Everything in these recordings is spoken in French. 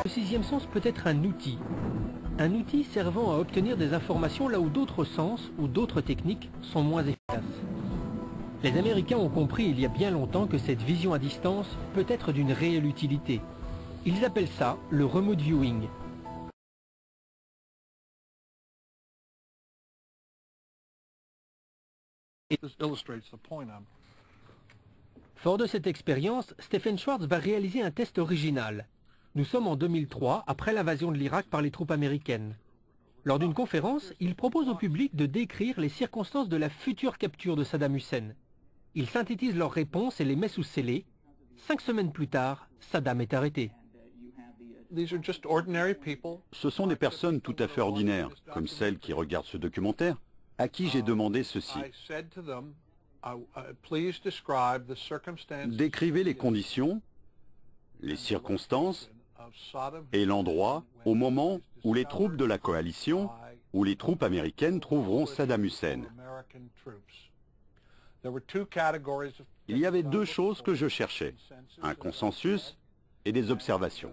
Le sixième sens peut être un outil servant à obtenir des informations là où d'autres sens ou d'autres techniques sont moins efficaces. Les Américains ont compris il y a bien longtemps que cette vision à distance peut être d'une réelle utilité. Ils appellent ça le remote viewing. Fort de cette expérience, Stephen Schwartz va réaliser un test original. Nous sommes en 2003, après l'invasion de l'Irak par les troupes américaines. Lors d'une conférence, il propose au public de décrire les circonstances de la future capture de Saddam Hussein. Il synthétise leurs réponses et les met sous scellé. 5 semaines plus tard, Saddam est arrêté. Ce sont des personnes tout à fait ordinaires, comme celles qui regardent ce documentaire, à qui j'ai demandé ceci. Décrivez les conditions, les circonstances et l'endroit au moment où les troupes de la coalition ou les troupes américaines trouveront Saddam Hussein. Il y avait 2 choses que je cherchais, un consensus et des observations.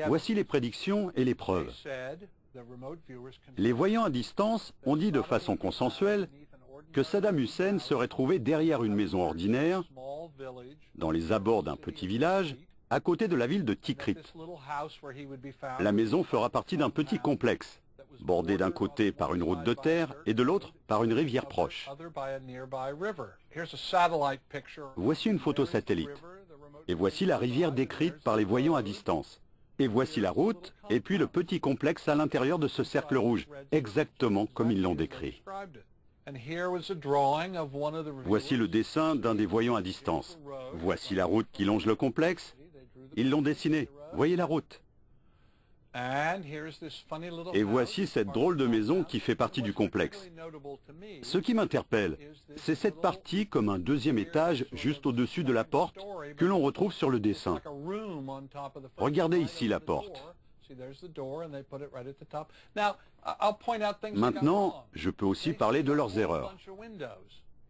Voici les prédictions et les preuves. Les voyants à distance ont dit de façon consensuelle que Saddam Hussein serait trouvé derrière une maison ordinaire, dans les abords d'un petit village, à côté de la ville de Tikrit. La maison fera partie d'un petit complexe, bordé d'un côté par une route de terre et de l'autre par une rivière proche. Voici une photo satellite. Et voici la rivière décrite par les voyants à distance. Et voici la route, et puis le petit complexe à l'intérieur de ce cercle rouge, exactement comme ils l'ont décrit. Voici le dessin d'un des voyants à distance. Voici la route qui longe le complexe. Ils l'ont dessiné. Voyez la route. Et voici cette drôle de maison qui fait partie du complexe. Ce qui m'interpelle, c'est cette partie comme un deuxième étage juste au-dessus de la porte que l'on retrouve sur le dessin. Regardez ici la porte. Maintenant, je peux aussi parler de leurs erreurs.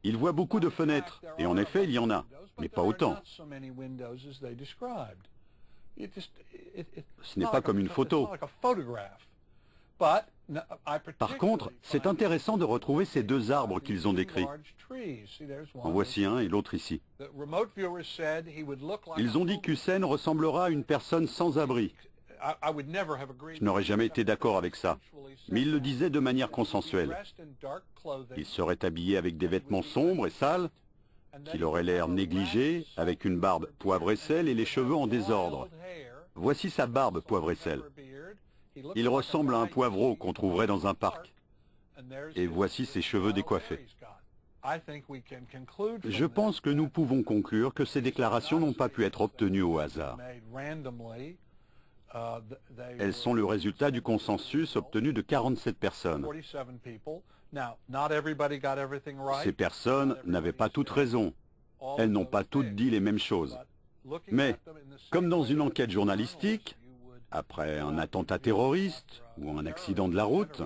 Ils voient beaucoup de fenêtres, et en effet, il y en a, mais pas autant. Ce n'est pas comme une photo. Par contre, c'est intéressant de retrouver ces 2 arbres qu'ils ont décrits. En voici un et l'autre ici. Ils ont dit qu'Hussein ressemblera à une personne sans abri. Je n'aurais jamais été d'accord avec ça, mais ils le disaient de manière consensuelle. Il serait habillé avec des vêtements sombres et sales, qu'il aurait l'air négligé, avec une barbe poivre et sel et les cheveux en désordre. Voici sa barbe poivre et sel. Il ressemble à un poivreau qu'on trouverait dans un parc. Et voici ses cheveux décoiffés. Je pense que nous pouvons conclure que ces déclarations n'ont pas pu être obtenues au hasard. Elles sont le résultat du consensus obtenu de 47 personnes. Ces personnes n'avaient pas toutes raison. Elles n'ont pas toutes dit les mêmes choses. Mais, comme dans une enquête journalistique, après un attentat terroriste ou un accident de la route,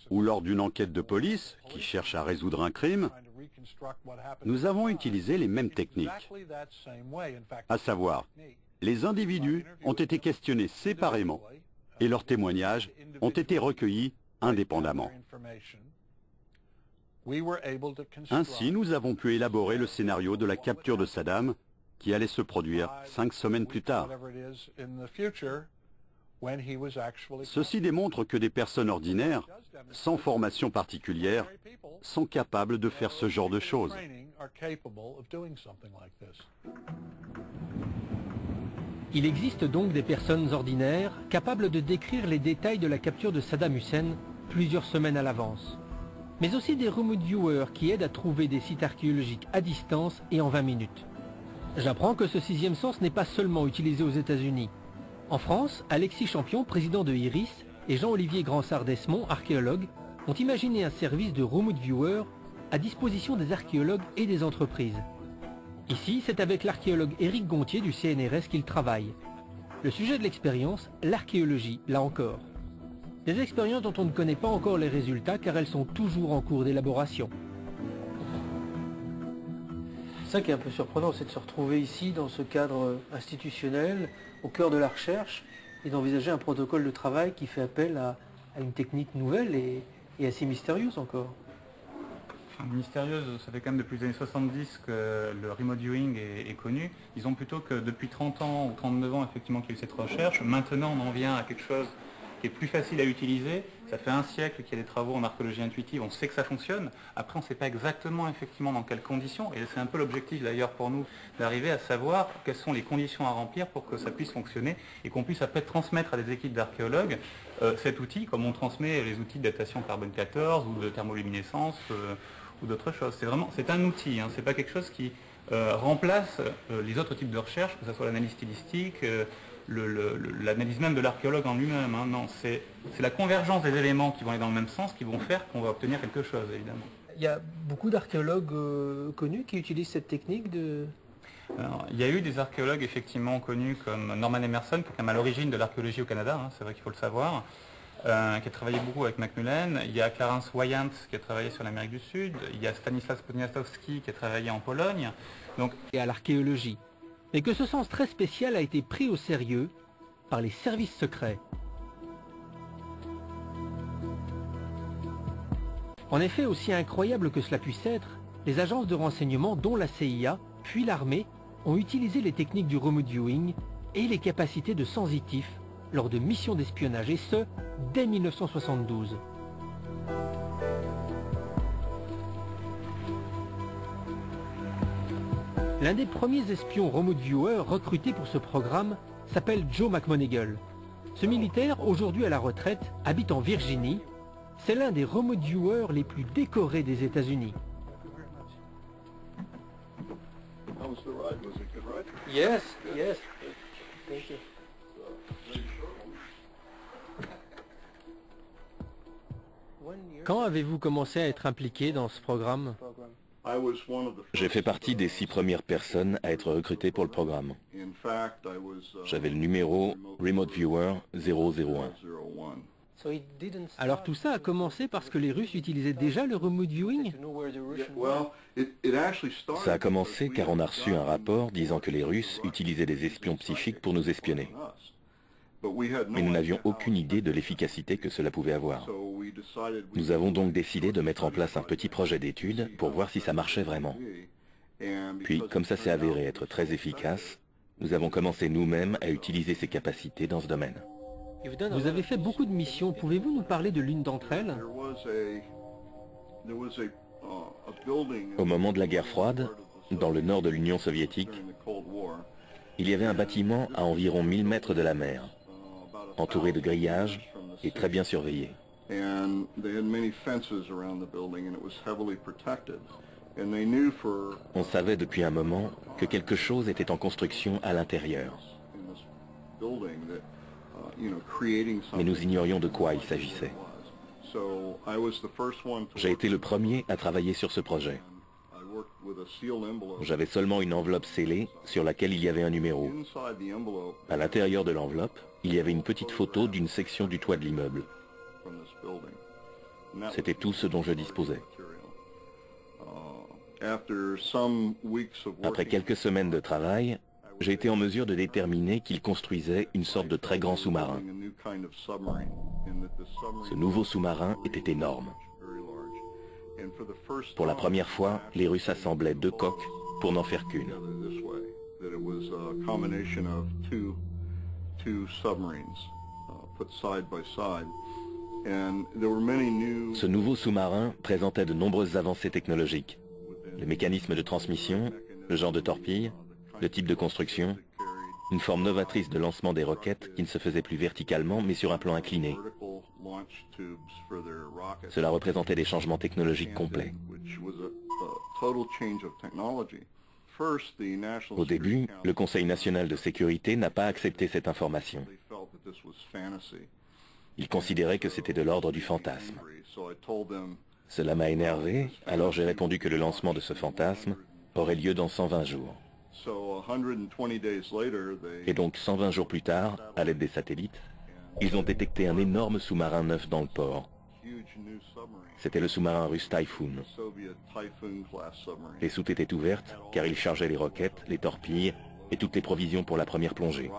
ou lors d'une enquête de police qui cherche à résoudre un crime, nous avons utilisé les mêmes techniques. À savoir, les individus ont été questionnés séparément et leurs témoignages ont été recueillis indépendamment. Ainsi, nous avons pu élaborer le scénario de la capture de Saddam qui allait se produire 5 semaines plus tard. Ceci démontre que des personnes ordinaires, sans formation particulière, sont capables de faire ce genre de choses. Il existe donc des personnes ordinaires capables de décrire les détails de la capture de Saddam Hussein plusieurs semaines à l'avance. Mais aussi des remote viewers qui aident à trouver des sites archéologiques à distance et en 20 minutes. J'apprends que ce sixième sens n'est pas seulement utilisé aux États-Unis. En France, Alexis Champion, président de IRIS, et Jean-Olivier Gransart-Desmond, archéologue, ont imaginé un service de remote viewer à disposition des archéologues et des entreprises. Ici, c'est avec l'archéologue Éric Gontier du CNRS qu'il travaille. Le sujet de l'expérience, l'archéologie, là encore. Des expériences dont on ne connaît pas encore les résultats car elles sont toujours en cours d'élaboration. ça qui est un peu surprenant, c'est de se retrouver ici, dans ce cadre institutionnel, au cœur de la recherche, et d'envisager un protocole de travail qui fait appel à une technique nouvelle et assez mystérieuse encore. Enfin, mystérieuse, ça fait quand même depuis les années 70 que le remote viewing est connu. Disons plutôt que depuis 30 ans ou 39 ans effectivement qu'il y a eu cette recherche. Maintenant on en vient à quelque chose qui est plus facile à utiliser. Ça fait un siècle qu'il y a des travaux en archéologie intuitive, on sait que ça fonctionne. Après on ne sait pas exactement effectivement dans quelles conditions, et c'est un peu l'objectif d'ailleurs pour nous, d'arriver à savoir quelles sont les conditions à remplir pour que ça puisse fonctionner et qu'on puisse après transmettre à des équipes d'archéologues cet outil, comme on transmet les outils de datation carbone 14 ou de thermoluminescence ou d'autres choses. C'est un outil, hein, c'est pas quelque chose qui remplace les autres types de recherche, que ce soit l'analyse stylistique, l'analyse même de l'archéologue en lui-même. Hein. Non, c'est la convergence des éléments qui vont aller dans le même sens qui vont faire qu'on va obtenir quelque chose, évidemment. Il y a beaucoup d'archéologues connus qui utilisent cette technique de... Alors, il y a eu des archéologues effectivement connus comme Norman Emerson, qui est quand même à l'origine de l'archéologie au Canada, hein, c'est vrai qu'il faut le savoir, qui a travaillé beaucoup avec Macmillan. Il y a Clarence Wyant qui a travaillé sur l'Amérique du Sud. Il y a Stanisław Poniatowski qui a travaillé en Pologne. Donc... Et à l'archéologie. Mais que ce sens très spécial a été pris au sérieux par les services secrets. En effet, aussi incroyable que cela puisse être, les agences de renseignement, dont la CIA, puis l'armée, ont utilisé les techniques du remote viewing et les capacités de sensitif lors de missions d'espionnage, et ce, dès 1972. L'un des premiers espions remote viewers recrutés pour ce programme s'appelle Joe McMoneagle. Ce militaire, aujourd'hui à la retraite, habite en Virginie. C'est l'un des remote viewers les plus décorés des États-Unis. Yes, yes. Thank you. Quand avez-vous commencé à être impliqué dans ce programme ? J'ai fait partie des 6 premières personnes à être recrutées pour le programme. J'avais le numéro Remote Viewer 001. Alors tout ça a commencé parce que les Russes utilisaient déjà le remote viewing ? Ça a commencé car on a reçu un rapport disant que les Russes utilisaient des espions psychiques pour nous espionner. Mais nous n'avions aucune idée de l'efficacité que cela pouvait avoir. Nous avons donc décidé de mettre en place un petit projet d'étude pour voir si ça marchait vraiment. Puis, comme ça s'est avéré être très efficace, nous avons commencé nous-mêmes à utiliser ces capacités dans ce domaine. Vous avez fait beaucoup de missions, pouvez-vous nous parler de l'une d'entre elles ? Au moment de la guerre froide, dans le nord de l'Union soviétique, il y avait un bâtiment à environ 1000 mètres de la mer, entouré de grillages et très bien surveillé. On savait depuis un moment que quelque chose était en construction à l'intérieur. Mais nous ignorions de quoi il s'agissait. J'ai été le premier à travailler sur ce projet. J'avais seulement une enveloppe scellée sur laquelle il y avait un numéro. À l'intérieur de l'enveloppe, il y avait une petite photo d'une section du toit de l'immeuble. C'était tout ce dont je disposais. Après quelques semaines de travail, j'ai été en mesure de déterminer qu'il construisait une sorte de très grand sous-marin. Ce nouveau sous-marin était énorme. Pour la première fois, les Russes assemblaient 2 coques pour n'en faire qu'une. Ce nouveau sous-marin présentait de nombreuses avancées technologiques. Le mécanisme de transmission, le genre de torpille, le type de construction, une forme novatrice de lancement des roquettes qui ne se faisait plus verticalement mais sur un plan incliné. Cela représentait des changements technologiques complets. Au début, le Conseil national de sécurité n'a pas accepté cette information. Il considérait que c'était de l'ordre du fantasme. Cela m'a énervé, alors j'ai répondu que le lancement de ce fantasme aurait lieu dans 120 jours. Et donc 120 jours plus tard, à l'aide des satellites, ils ont détecté un énorme sous-marin neuf dans le port. C'était le sous-marin russe Typhoon. Les soutes étaient ouvertes car il chargeait les roquettes, les torpilles et toutes les provisions pour la première plongée.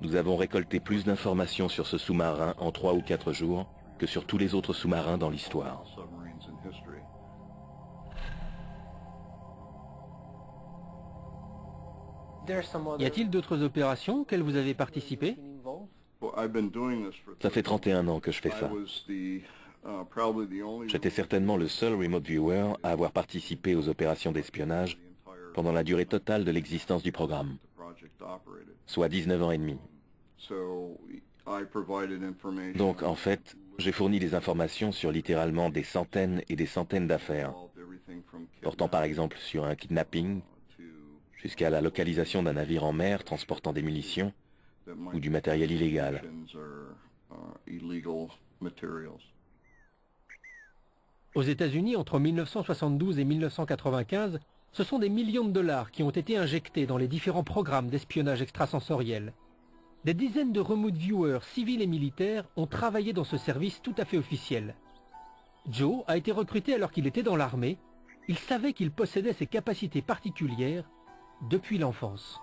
Nous avons récolté plus d'informations sur ce sous-marin en 3 ou 4 jours que sur tous les autres sous-marins dans l'histoire. Y a-t-il d'autres opérations auxquelles vous avez participé? Ça fait 31 ans que je fais ça. J'étais certainement le seul remote viewer à avoir participé aux opérations d'espionnage pendant la durée totale de l'existence du programme, soit 19 ans et demi. Donc en fait, j'ai fourni des informations sur littéralement des centaines et des centaines d'affaires, portant par exemple sur un kidnapping, jusqu'à la localisation d'un navire en mer transportant des munitions ou du matériel illégal. Aux États-Unis, entre 1972 et 1995, ce sont des millions de dollars qui ont été injectés dans les différents programmes d'espionnage extrasensoriel. Des dizaines de remote viewers civils et militaires ont travaillé dans ce service tout à fait officiel. Joe a été recruté alors qu'il était dans l'armée. Il savait qu'il possédait ces capacités particulières depuis l'enfance.